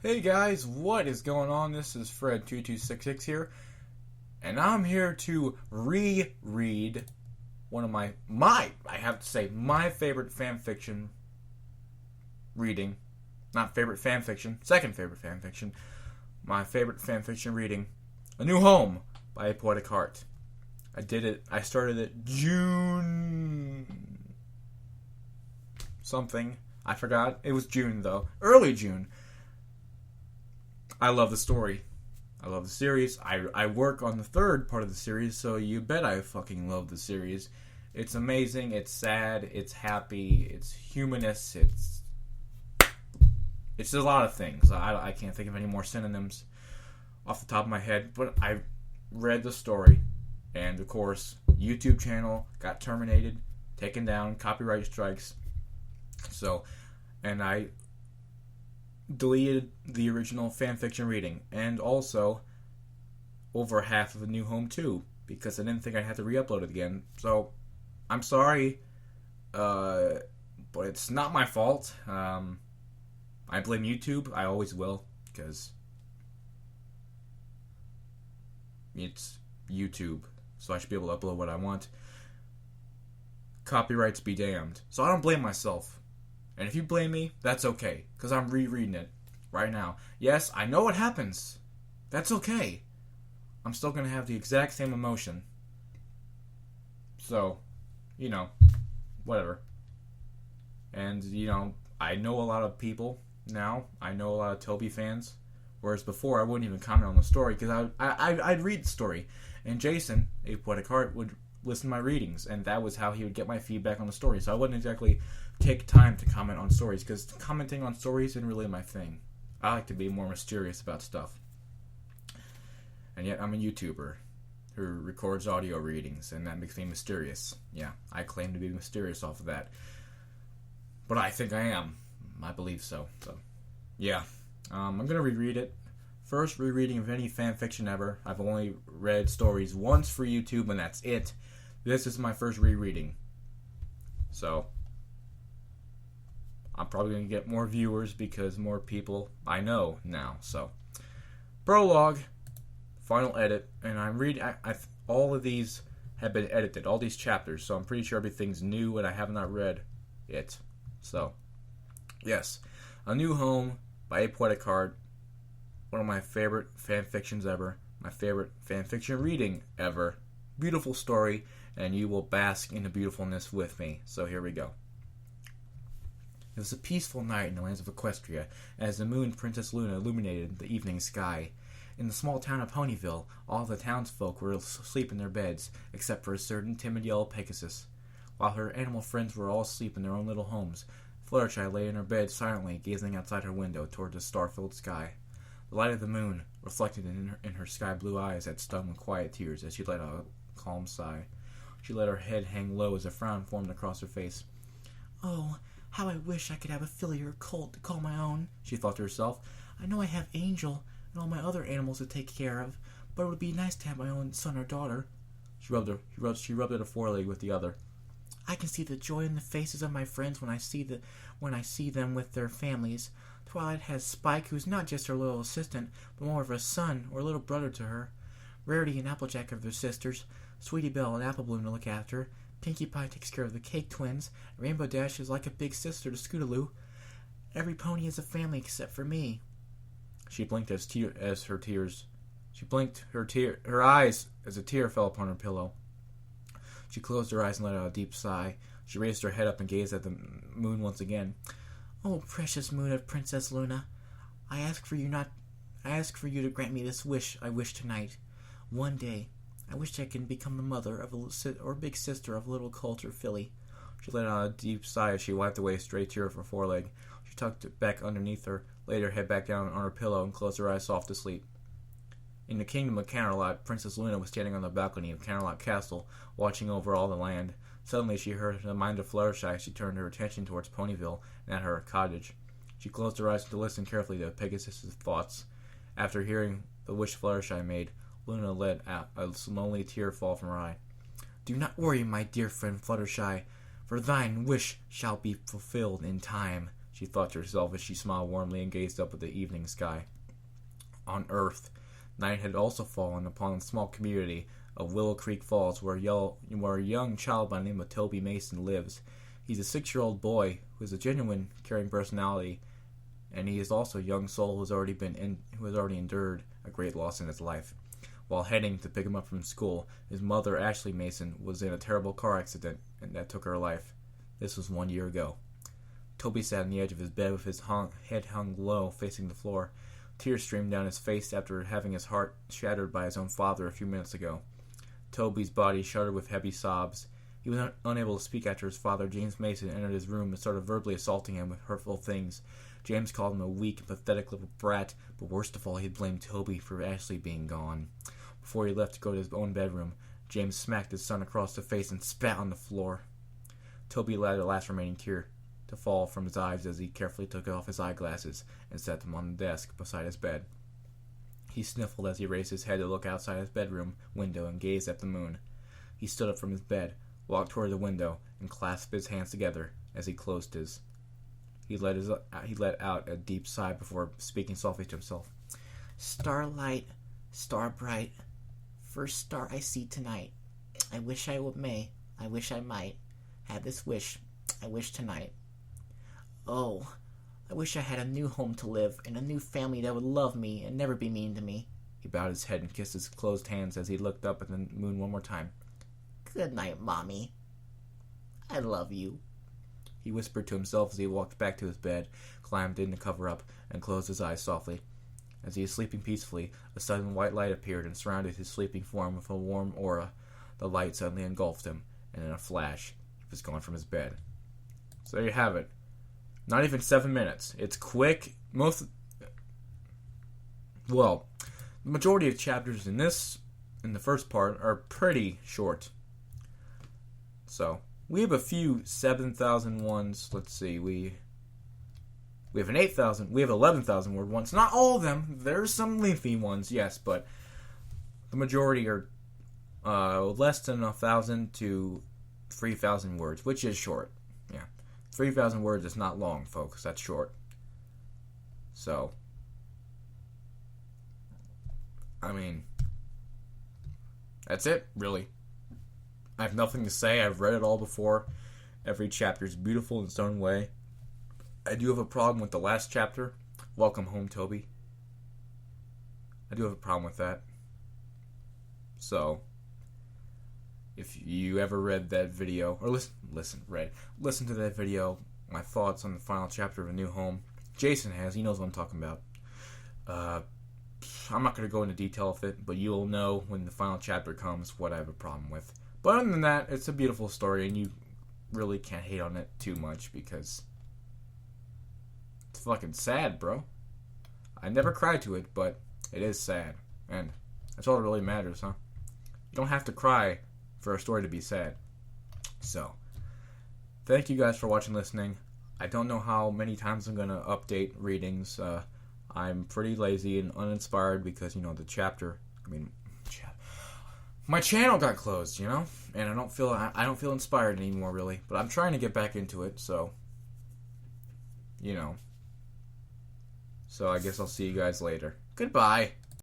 Hey guys, what is going on? This is Fred2266 here, and I'm here to reread one of my favorite fanfiction reading. Not favorite fanfiction, second favorite fanfiction. My favorite fanfiction reading, A New Home by A Poetic Heart. I started it June something. I forgot. It was June though. Early June. I love the story. I love the series. I work on the third part of the series, so you bet I fucking love the series. It's amazing, it's sad, it's happy, it's humanist, it's a lot of things. I can't think of any more synonyms off the top of my head, but I read the story, and of course, YouTube channel got terminated, taken down, copyright strikes. So, and I deleted the original fanfiction reading, and also over half of A New Home too, because I didn't think I'd have to re-upload it again. So, I'm sorry, but it's not my fault. I blame YouTube. I always will, because it's YouTube, so I should be able to upload what I want. Copyrights be damned. So I don't blame myself. And if you blame me, that's okay, because I'm rereading it right now. Yes, I know what happens. That's okay. I'm still going to have the exact same emotion. So, whatever. And, I know a lot of people now. I know a lot of Toby fans. Whereas before, I wouldn't even comment on the story, because I'd read the story. And Jason, A Poetic Heart, would listen to my readings, and that was how he would get my feedback on the story. So I wouldn't exactly take time to comment on stories, because commenting on stories isn't really my thing. I like to be more mysterious about stuff. And yet I'm a YouTuber who records audio readings, and that makes me mysterious. Yeah, I claim to be mysterious off of that. But I think I am. I believe so. So, yeah. I'm going to reread it. First rereading of any fanfiction ever. I've only read stories once for YouTube, and that's it. This is my first rereading. So, I'm probably going to get more viewers because more people I know now. So, Prologue, final edit, and I'm reading. All of these have been edited, all these chapters, so I'm pretty sure everything's new, and I have not read it. So, yes, A New Home by A Poetic Heart, one of my favorite fanfictions ever, my favorite fanfiction reading ever. Beautiful story, and you will bask in the beautifulness with me. So here we go. It was a peaceful night in the lands of Equestria, as the moon Princess Luna illuminated the evening sky. In the small town of Ponyville, all the townsfolk were asleep in their beds, except for a certain timid yellow Pegasus. While her animal friends were all asleep in their own little homes, Fluttershy lay in her bed silently, gazing outside her window toward the star-filled sky. The light of the moon, reflected in her sky-blue eyes, had stung with quiet tears as she let out a calm sigh. She let her head hang low as a frown formed across her face. "Oh, how I wish I could have a filly or colt to call my own," she thought to herself. "I know I have Angel and all my other animals to take care of, but it would be nice to have my own son or daughter." She rubbed at her foreleg with the other. "I can see the joy in the faces of my friends when I see them with their families. Twilight has Spike, who's not just her little assistant, but more of a son or little brother to her. Rarity and Applejack are their sisters. Sweetie Belle and Apple Bloom to look after. Pinkie Pie takes care of the Cake Twins. And Rainbow Dash is like a big sister to Scootaloo. Every pony is a family except for me." She blinked her eyes as a tear fell upon her pillow. She closed her eyes and let out a deep sigh. She raised her head up and gazed at the moon once again. "Oh, precious moon of Princess Luna, I ask for you to grant me this wish I wish tonight. One day, I wish I can become the mother of or big sister of a little colt or filly." She let out a deep sigh as she wiped away a stray tear off her foreleg. She tucked it back underneath her, laid her head back down on her pillow, and closed her eyes soft to sleep. In the kingdom of Canterlot, Princess Luna was standing on the balcony of Canterlot Castle, watching over all the land. Suddenly she heard the mind of Fluttershy as she turned her attention towards Ponyville and at her cottage. She closed her eyes to listen carefully to Pegasus's thoughts. After hearing the wish Fluttershy made, Luna let out a lonely tear fall from her eye. "Do not worry, my dear friend Fluttershy, for thine wish shall be fulfilled in time," she thought to herself as she smiled warmly and gazed up at the evening sky. On Earth, night had also fallen upon a small community of Willow Creek Falls where a young child by the name of Toby Mason lives. He's a 6-year-old boy who has a genuine, caring personality, and he is also a young soul who has already endured a great loss in his life. While heading to pick him up from school, his mother, Ashley Mason, was in a terrible car accident and that took her life. This was 1 year ago. Toby sat on the edge of his bed with his head hung low, facing the floor. Tears streamed down his face after having his heart shattered by his own father a few minutes ago. Toby's body shuddered with heavy sobs. He was unable to speak after his father, James Mason, entered his room and started verbally assaulting him with hurtful things. James called him a weak and pathetic little brat, but worst of all, he blamed Toby for Ashley being gone. Before he left to go to his own bedroom, James smacked his son across the face and spat on the floor. Toby allowed the last remaining tear to fall from his eyes as he carefully took off his eyeglasses and set them on the desk beside his bed. He sniffled as he raised his head to look outside his bedroom window and gazed at the moon. He stood up from his bed, walked toward the window, and clasped his hands together as he closed his. He let out a deep sigh before speaking softly to himself. "Starlight, star bright, first star I see tonight. I wish I may, I wish I might, have this wish, I wish tonight. Oh, I wish I had a new home to live, and a new family that would love me and never be mean to me." He bowed his head and kissed his closed hands as he looked up at the moon one more time. "Good night, Mommy. I love you," he whispered to himself as he walked back to his bed, climbed in to cover up, and closed his eyes softly. As he was sleeping peacefully, a sudden white light appeared and surrounded his sleeping form with a warm aura. The light suddenly engulfed him, and in a flash, he was gone from his bed. So there you have it. Not even 7 minutes. It's quick. The majority of chapters in the first part, are pretty short. So, we have a few 7,000 ones. Let's see, we have an 8,000, we have 11,000 word ones. Not all of them. There's some lengthy ones, yes, but the majority are less than 1,000 to 3,000 words, which is short. Yeah, 3,000 words is not long, folks. That's short. So, I mean, that's it, really. I have nothing to say. I've read it all before. Every chapter is beautiful in its own way. I do have a problem with the last chapter. Welcome home, Toby. I do have a problem with that. So, if you ever read that video, or listen to that video, my thoughts on the final chapter of A New Home. Jason has. He knows what I'm talking about. I'm not going to go into detail of it, but you'll know when the final chapter comes what I have a problem with. But other than that, it's a beautiful story, and you really can't hate on it too much because it's fucking sad, bro. I never cried to it, but it is sad, and that's all that really matters, huh? You don't have to cry for a story to be sad. So, thank you guys for watching, listening. I don't know how many times I'm going to update readings. I'm pretty lazy and uninspired because, the chapter, my channel got closed, and I don't feel inspired anymore, really. But I'm trying to get back into it, so, So I guess I'll see you guys later. Goodbye.